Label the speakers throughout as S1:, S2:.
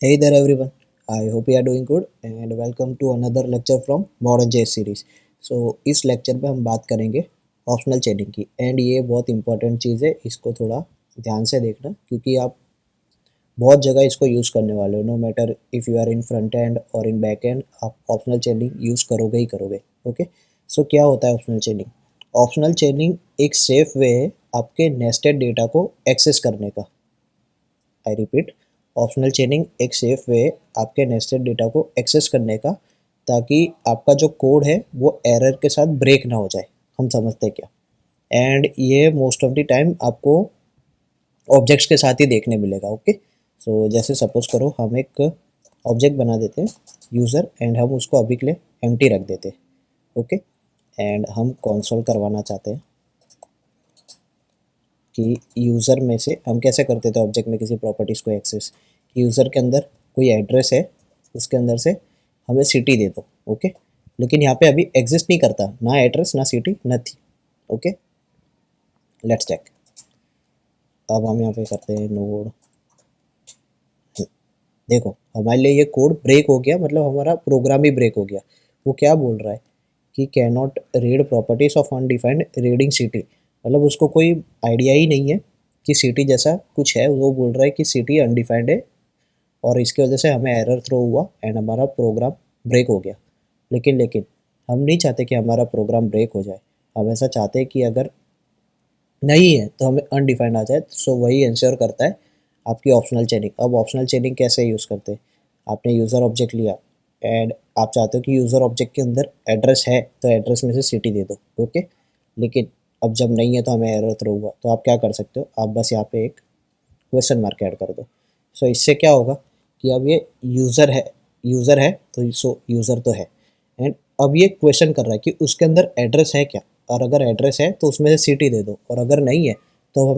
S1: Hey there everyone. I hope you are doing good and welcome to another lecture from Modern JS series. So इस lecture पे हम बात करेंगे optional चेनिंग की and ये बहुत इंपॉर्टेंट चीज़ है, इसको थोड़ा ध्यान से देखना क्योंकि आप बहुत जगह इसको यूज़ करने वाले हो। No matter if you are in front end और इन बैक एंड, आप ऑप्शनल चेनिंग यूज़ करोगे ही करोगे। ओके, सो क्या होता है ऑप्शनल चेनिंग? ऑप्शनल चेनिंग एक सेफ वे है आपके नेस्टेड डेटा को एक्सेस करने का। आई रिपीट, ऑप्शनल चेनिंग एक सेफ वे आपके नेस्टेड डेटा को एक्सेस करने का, ताकि आपका जो कोड है वो एरर के साथ ब्रेक ना हो जाए। हम समझते हैं क्या? एंड ये मोस्ट ऑफ द टाइम आपको ऑब्जेक्ट्स के साथ ही देखने मिलेगा। ओके, सो जैसे सपोज करो हम एक ऑब्जेक्ट बना देते हैं यूज़र एंड हम उसको अभी के लिए एम्प्टी रख देते हैं। ओके, एंड हम कंसोल करवाना चाहते हैं कि यूज़र में से हम कैसे करते थे ऑब्जेक्ट में किसी प्रॉपर्टीज़ को एक्सेस, कि यूज़र के अंदर कोई एड्रेस है, उसके अंदर से हमें सिटी दे दो। ओके, लेकिन यहाँ पे अभी एग्जिस्ट नहीं करता ना एड्रेस ना city nothing. Okay, let's check. अब हम यहाँ पे करते हैं नोड। देखो हमारे लिए ये कोड ब्रेक हो गया, मतलब हमारा प्रोग्राम ही ब्रेक हो गया। वो क्या बोल रहा है कि can not read properties of undefined reading city, मतलब उसको कोई आइडिया ही नहीं है कि सिटी जैसा कुछ है। वो बोल रहा है कि सिटी अनडिफाइंड है और इसकी वजह से हमें एरर थ्रो हुआ एंड हमारा प्रोग्राम ब्रेक हो गया। लेकिन हम नहीं चाहते कि हमारा प्रोग्राम ब्रेक हो जाए। हम ऐसा चाहते हैं कि अगर नहीं है तो हमें अनडिफाइंड आ जाए। सो वही इंश्योर करता है आपकी ऑप्शनल चेनिंग। अब ऑप्शनल चेनिंग कैसे यूज़ करते हैं? आपने यूज़र ऑब्जेक्ट लिया एंड आप चाहते हो कि यूज़र ऑब्जेक्ट के अंदर एड्रेस है तो एड्रेस में से सिटी दे दो। ओके, लेकिन अब जब नहीं है तो हमें एरर थ्रो हुआ, तो आप क्या कर सकते हो? आप बस यहाँ पे एक क्वेश्चन मार्क ऐड कर दो। सो इससे क्या होगा कि अब ये यूज़र है तो सो यूज़र तो है, एंड अब ये क्वेश्चन कर रहा है कि उसके अंदर एड्रेस है क्या, और अगर एड्रेस है तो उसमें से सिटी दे दो, और अगर नहीं है तो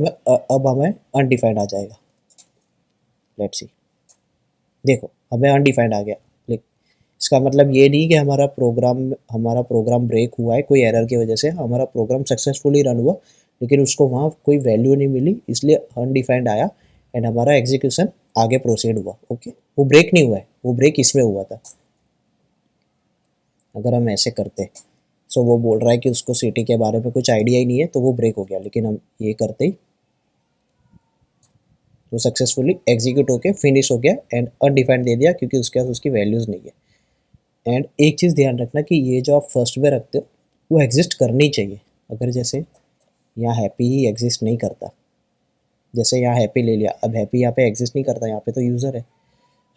S1: अब हमें अनडिफाइंड आ जाएगा। लेट्स सी, देखो हमें अनडिफाइंड आ गया। लेकिन इसका मतलब ये नहीं कि हमारा प्रोग्राम ब्रेक हुआ है कोई एरर की वजह से। हमारा प्रोग्राम सक्सेसफुली रन हुआ, लेकिन उसको वहाँ कोई वैल्यू नहीं मिली, इसलिए अनडिफाइंड आया एंड हमारा एग्जीक्यूशन आगे प्रोसीड हुआ। ओके, वो ब्रेक नहीं हुआ है, वो ब्रेक इसमें हुआ था। अगर हम ऐसे करते, सो वो बोल रहा है कि उसको सिटी के बारे में कुछ आइडिया ही नहीं है तो वो ब्रेक हो गया, लेकिन हम ये करते ही वो सक्सेसफुली एग्जीक्यूट होके फिनिश हो गया एंड अनडिफाइंड दे दिया, क्योंकि उसके पास उसकी वैल्यूज़ नहीं है। एंड एक चीज़ ध्यान रखना कि ये जो आप फर्स्ट में रखते हो वो एग्जिस्ट करनी चाहिए। अगर जैसे यहाँ हैप्पी ही एग्जिस्ट नहीं करता, जैसे यहाँ हैप्पी ले लिया, अब हैप्पी यहाँ पे एग्जिस्ट नहीं करता, यहाँ पे तो यूज़र है।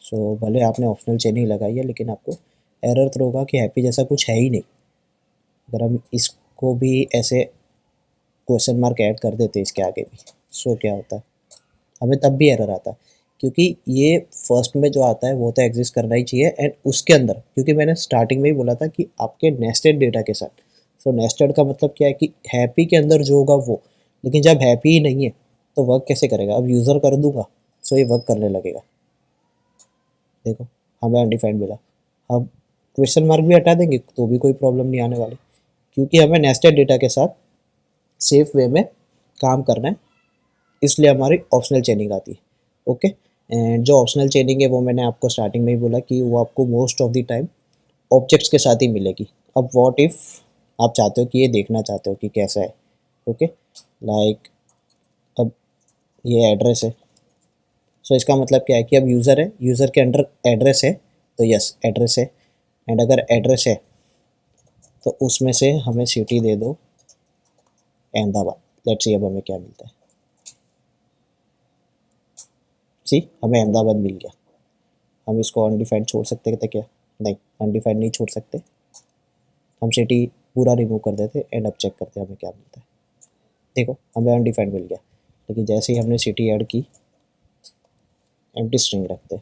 S1: सो भले आपने ऑप्शनल चेन ही लगाई है, लेकिन आपको एरर थ्रो होगा कि हैप्पी जैसा कुछ है ही नहीं। अगर हम इसको भी ऐसे क्वेश्चन मार्क ऐड कर देते इसके आगे भी, सो क्या होता है? हमें तब भी एरर आता है, क्योंकि ये फर्स्ट में जो आता है वो तो एग्जिस्ट करना ही चाहिए। एंड उसके अंदर, क्योंकि मैंने स्टार्टिंग में ही बोला था कि आपके नेस्टेड डेटा के साथ, सो नेस्टेड का मतलब क्या है कि हैप्पी के अंदर जो होगा वो, लेकिन जब हैप्पी ही नहीं है तो वर्क कैसे करेगा? अब यूज़र कर दूंगा सो ये वर्क करने लगेगा। देखो हमें अनडिफाइंड मिला। अब क्वेश्चन मार्क भी हटा देंगे तो भी कोई प्रॉब्लम नहीं आने वाली, क्योंकि हमें नेस्टेड डेटा के साथ सेफ वे में काम करना है, इसलिए हमारी ऑप्शनल चेनिंग आती है। ओके, एंड जो ऑप्शनल चेनिंग है वो मैंने आपको स्टार्टिंग में ही बोला कि वो आपको most of the time objects के साथ ही मिलेगी। अब व्हाट इफ़ आप चाहते हो कि ये देखना चाहते हो कि कैसा है। ओके, लाइक अब ये एड्रेस है, सो इसका मतलब क्या है कि अब यूज़र है, यूज़र के अंडर एड्रेस है, तो यस एड्रेस है। एंड अगर एड्रेस है तो उसमें से हमें सिटी दे दो अहमदाबाद। लेट्स सी अब हमें क्या मिलता है। सी, हमें अहमदाबाद मिल गया। हम इसको अनडिफाइंड छोड़ सकते थे क्या? नहीं, अनडिफाइंड नहीं छोड़ सकते। हम सिटी पूरा रिमूव कर देते एंड अब चेक करते हमें क्या मिलता है। देखो हमें अनडिफाइंड मिल गया, लेकिन जैसे ही हमने सिटी ऐड की, एम्प्टी स्ट्रिंग रखते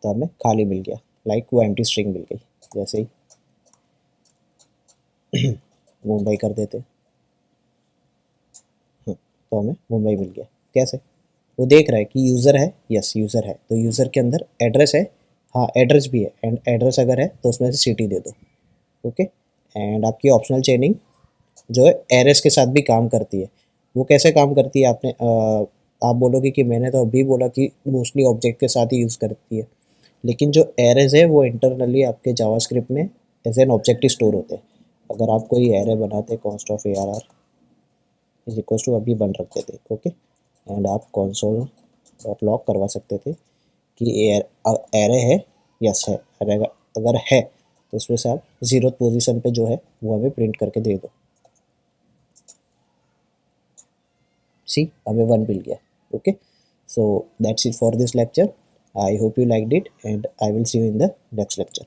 S1: तो हमें खाली मिल गया। लाइक वो एम्प्टी स्ट्रिंग मिल गई। जैसे ही मुंबई कर देते, तो हमें मुंबई मिल गया। कैसे? वो देख रहा है कि यूज़र है, यस यूज़र है, तो यूज़र के अंदर एड्रेस है, हाँ एड्रेस भी है, एंड एड्रेस अगर है तो उसमें से सिटी दे दो। ओके, एंड आपकी ऑप्शनल चेनिंग जो है एरेस के साथ भी काम करती है। वो कैसे काम करती है? आप बोलोगे कि मैंने तो अभी बोला कि मोस्टली ऑब्जेक्ट के साथ ही यूज़ करती है, लेकिन जो एरेज है वो इंटरनली आपके जावास्क्रिप्ट में एज एन ऑब्जेक्ट स्टोर होते हैं। अगर आप कोई एरे बनाते const of A R R is equal to अभी 1 रखते थे, ओके, एंड आप कंसोल डॉट लॉग करवा सकते थे कि एरे है, यस है, अगर है तो उसमें से आप 0th पोजीशन पे जो है वो हमें प्रिंट करके दे दो। सी हमें 1 मिल गया, okay. So that's it for this lecture. I hope you liked it and I will see you in the next lecture.